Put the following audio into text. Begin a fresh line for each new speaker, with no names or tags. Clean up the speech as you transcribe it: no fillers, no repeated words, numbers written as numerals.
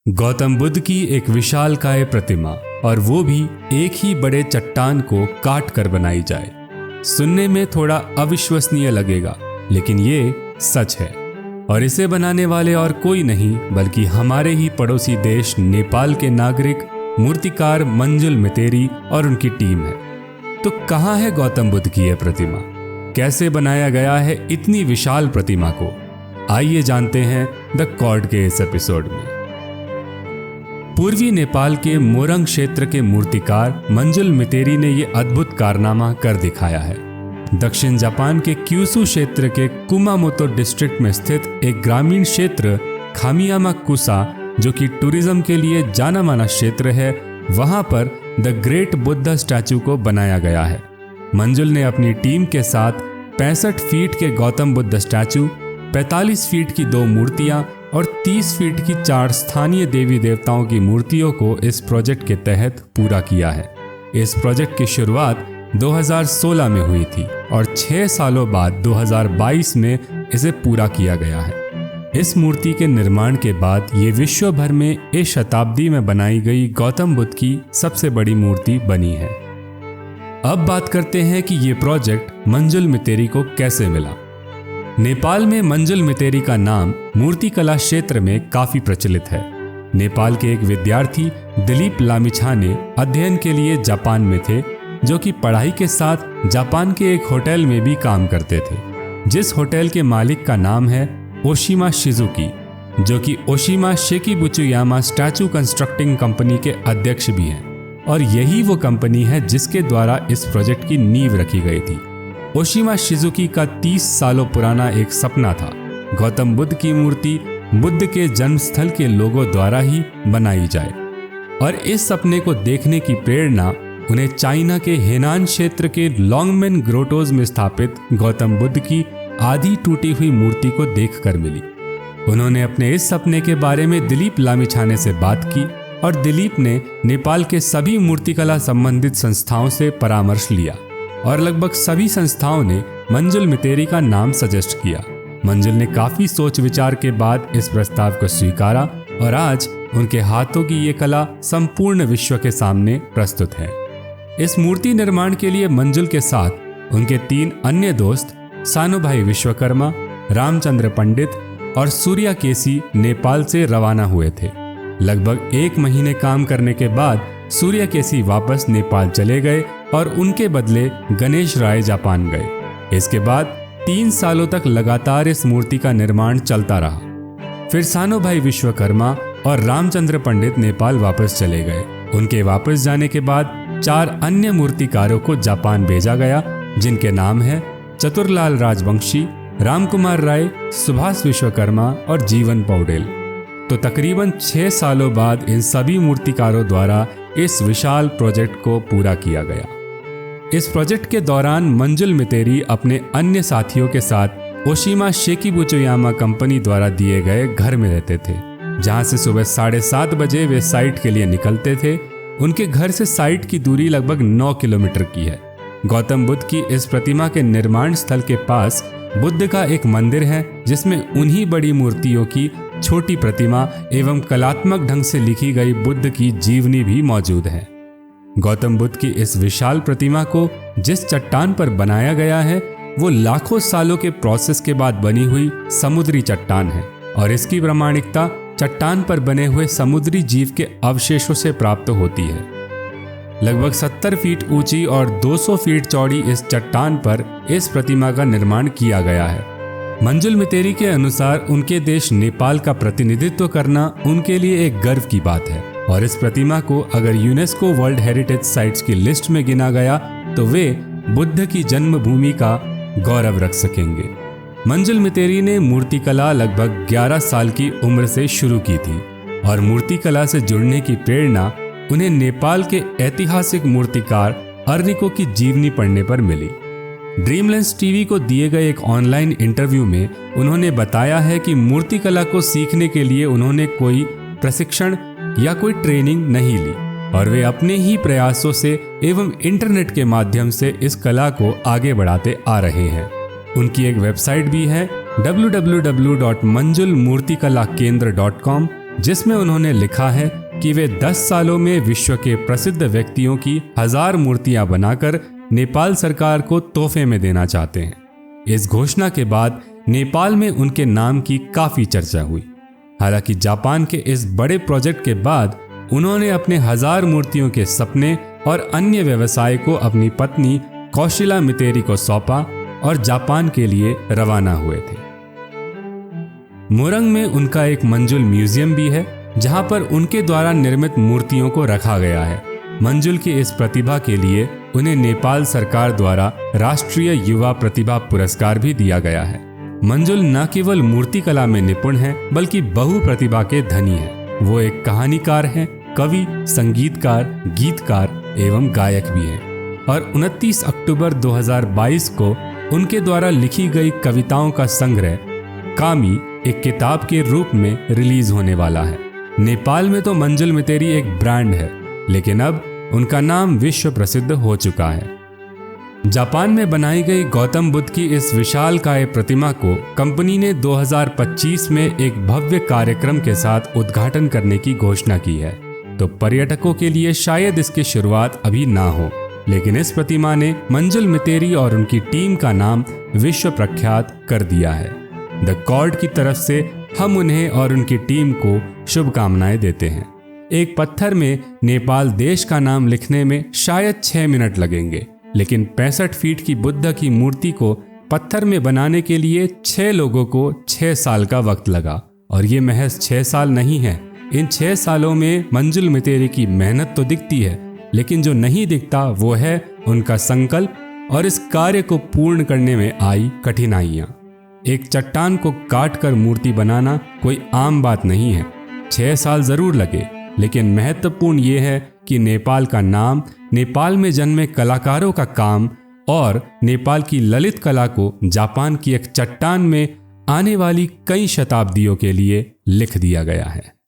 गौतम बुद्ध की एक विशालकाय प्रतिमा, और वो भी एक ही बड़े चट्टान को काट कर बनाई जाए। सुनने में थोड़ा अविश्वसनीय लगेगा, लेकिन ये सच है। और इसे बनाने वाले और कोई नहीं बल्कि हमारे ही पड़ोसी देश नेपाल के नागरिक मूर्तिकार मंजुल मितेरी और उनकी टीम है। तो कहाँ है गौतम बुद्ध की यह प्रतिमा? कैसे बनाया गया है इतनी विशाल प्रतिमा को? आइए जानते हैं द कॉर्ड के इस एपिसोड में। पूर्वी नेपाल के मोरंग क्षेत्र के मूर्तिकार मंजुल मितेरी ने यह अद्भुत कारनामा कर दिखाया है। दक्षिण जापान के क्यूसू क्षेत्र के कुमामोतो डिस्ट्रिक्ट में स्थित एक ग्रामीण क्षेत्र खामियामा कुसा, जो कि टूरिज्म के लिए जाना माना क्षेत्र है, वहां पर द ग्रेट बुद्धा स्टैचू को बनाया गया है। मंजुल ने अपनी टीम के साथ 65 फीट के गौतम बुद्ध स्टैचू, 45 फीट की 2 मूर्तियां और 30 फीट की 4 स्थानीय देवी देवताओं की मूर्तियों को इस प्रोजेक्ट के तहत पूरा किया है। इस प्रोजेक्ट की शुरुआत 2016 में हुई थी और 6 सालों बाद 2022 में इसे पूरा किया गया है। इस मूर्ति के निर्माण के बाद ये विश्व भर में इस शताब्दी में बनाई गई गौतम बुद्ध की सबसे बड़ी मूर्ति बनी है। अब बात करते हैं कि ये प्रोजेक्ट मंजुल मितेरी को कैसे मिला। नेपाल में मंजुल मितेरी का नाम मूर्तिकला क्षेत्र में काफी प्रचलित है। नेपाल के एक विद्यार्थी दिलीप लामिछाने अध्ययन के लिए जापान में थे, जो कि पढ़ाई के साथ जापान के एक होटल में भी काम करते थे, जिस होटल के मालिक का नाम है ओशिमा शिजुकी, जो कि ओशिमा शेकिबुचुयामा स्टैचू कंस्ट्रक्टिंग कंपनी के अध्यक्ष भी हैं। और यही वो कंपनी है जिसके द्वारा इस प्रोजेक्ट की नींव रखी गई थी। ओशिमा शिजुकी का 30 सालों पुराना एक सपना था, गौतम बुद्ध की मूर्ति बुद्ध के जन्मस्थल के लोगों द्वारा ही बनाई जाए। और इस सपने को देखने की प्रेरणा उन्हें चाइना के हेनान क्षेत्र के लॉन्गमेन ग्रोटोज में स्थापित गौतम बुद्ध की आधी टूटी हुई मूर्ति को देखकर मिली। उन्होंने अपने इस सपने के बारे में दिलीप लामिछाने से बात की और दिलीप ने नेपाल के सभी मूर्तिकला संबंधित संस्थाओं से परामर्श लिया और लगभग सभी संस्थाओं ने मंजुल मितेरी का नाम सजेस्ट किया। मंजुल ने काफी सोच विचार के बाद इस प्रस्ताव को स्वीकारा और आज उनके हाथों की ये कला संपूर्ण विश्व के सामने प्रस्तुत है। इस मूर्ति निर्माण के लिए मंजुल के साथ उनके 3 अन्य दोस्त सानुभाई विश्वकर्मा, रामचंद्र पंडित और सूर्या केसी नेपाल से रवाना हुए थे। लगभग 1 महीने काम करने के बाद सूर्या केसी वापस नेपाल चले गए और उनके बदले गणेश राय जापान गए। इसके बाद 3 सालों तक लगातार इस मूर्ति का निर्माण चलता रहा। फिर सानुभाई विश्वकर्मा और रामचंद्र पंडित नेपाल वापस चले गए। उनके वापस जाने के बाद 4 अन्य मूर्तिकारों को जापान भेजा गया, जिनके नाम है चतुरलाल राजवंशी, रामकुमार राय, सुभाष विश्वकर्मा और जीवन पौडेल। तो तकरीबन 6 सालों बाद इन सभी मूर्तिकारों द्वारा इस विशाल प्रोजेक्ट को पूरा किया गया। इस प्रोजेक्ट के दौरान मंजुल मितेरी अपने अन्य साथियों के साथ ओशिमा शेकिबुचुयामा कंपनी द्वारा दिए गए घर में रहते थे, जहां से सुबह 7:30 बजे वे साइट के लिए निकलते थे। उनके घर से साइट की दूरी लगभग 9 किलोमीटर की है। गौतम बुद्ध की इस प्रतिमा के निर्माण स्थल के पास बुद्ध का एक मंदिर है, जिसमें उन्हीं बड़ी मूर्तियों की छोटी प्रतिमा एवं कलात्मक ढंग से लिखी गई बुद्ध की जीवनी भी मौजूद है। गौतम बुद्ध की इस विशाल प्रतिमा को जिस चट्टान पर बनाया गया है, वो लाखों सालों के प्रोसेस के बाद बनी हुई समुद्री चट्टान है और इसकी प्रामाणिकता चट्टान पर बने हुए समुद्री जीव के अवशेषों से प्राप्त होती है। लगभग 70 फीट ऊंची और 200 फीट चौड़ी इस चट्टान पर इस प्रतिमा का निर्माण किया गया है। मंजुल मितेरी के अनुसार उनके देश नेपाल का प्रतिनिधित्व करना उनके लिए एक गर्व की बात है और इस प्रतिमा को अगर यूनेस्को वर्ल्ड हेरिटेज साइट्स की लिस्ट में गिना गया तो वे बुद्ध की जन्मभूमि का गौरव रख सकेंगे। मंजुल मितेरी ने मूर्तिकला लगभग 11 साल की उम्र से शुरू की थी और मूर्तिकला से जुड़ने की प्रेरणा उन्हें नेपाल के ऐतिहासिक मूर्तिकार अर्निको की जीवनी पढ़ने पर मिली। ड्रीमलेंस टीवी को दिए गए एक ऑनलाइन इंटरव्यू में उन्होंने बताया है कि मूर्तिकला को सीखने के लिए उन्होंने कोई प्रशिक्षण या कोई ट्रेनिंग नहीं ली और वे अपने ही प्रयासों से एवं इंटरनेट के माध्यम से इस कला को आगे बढ़ाते आ रहे हैं। उनकी एक वेबसाइट भी है www.manjulmurtikalakendra.com जिसमें उन्होंने लिखा है कि वे 10 सालों में विश्व के प्रसिद्ध व्यक्तियों की 1000 मूर्तियां बनाकर नेपाल सरकार को तोहफे में देना चाहते हैं। इस घोषणा के बाद नेपाल में उनके नाम की काफी चर्चा हुई। हालांकि जापान के इस बड़े प्रोजेक्ट के बाद उन्होंने अपने 1000 मूर्तियों के सपने और अन्य व्यवसाय को अपनी पत्नी कौशिला मितेरी को सौंपा और जापान के लिए रवाना हुए थे। मोरंग में उनका एक मंजुल म्यूजियम भी है, जहां पर उनके द्वारा निर्मित मूर्तियों को रखा गया है। मंजुल की इस प्रतिभा के लिए उन्हें नेपाल सरकार द्वारा राष्ट्रीय युवा प्रतिभा पुरस्कार भी दिया गया है। मंजुल न केवल मूर्ति कला में निपुण है, बल्कि बहु प्रतिभा के धनी है। वो एक कहानीकार हैं, कवि, संगीतकार, गीतकार एवं गायक भी हैं। और 29 अक्टूबर 2022 को उनके द्वारा लिखी गई कविताओं का संग्रह कामी एक किताब के रूप में रिलीज होने वाला है। नेपाल में तो मंजुल मितेरी एक ब्रांड है, लेकिन अब उनका नाम विश्व प्रसिद्ध हो चुका है। जापान में बनाई गई गौतम बुद्ध की इस विशालकाय प्रतिमा को कंपनी ने 2025 में एक भव्य कार्यक्रम के साथ उद्घाटन करने की घोषणा की है। तो पर्यटकों के लिए शायद इसकी शुरुआत अभी ना हो, लेकिन इस प्रतिमा ने मंजुल मितेरी और उनकी टीम का नाम विश्व प्रख्यात कर दिया है। द कॉर्ड की तरफ से हम उन्हें और उनकी टीम को शुभकामनाएं देते हैं। एक पत्थर में नेपाल देश का नाम लिखने में शायद 6 मिनट लगेंगे, लेकिन 65 फीट की बुद्ध की मूर्ति को पत्थर में बनाने के लिए 6 लोगों को 6 साल का वक्त लगा। और ये महज 6 साल नहीं है। इन 6 सालों में मंजुल मितेरी की मेहनत तो दिखती है, लेकिन जो नहीं दिखता वो है उनका संकल्प और इस कार्य को पूर्ण करने में आई कठिनाइयाँ। एक चट्टान को काट कर मूर्ति बनाना कोई आम बात नहीं है। 6 साल जरूर लगे, लेकिन महत्वपूर्ण ये है कि नेपाल का नाम, नेपाल में जन्मे कलाकारों का काम और नेपाल की ललित कला को जापान की एक चट्टान में आने वाली कई शताब्दियों के लिए लिख दिया गया है।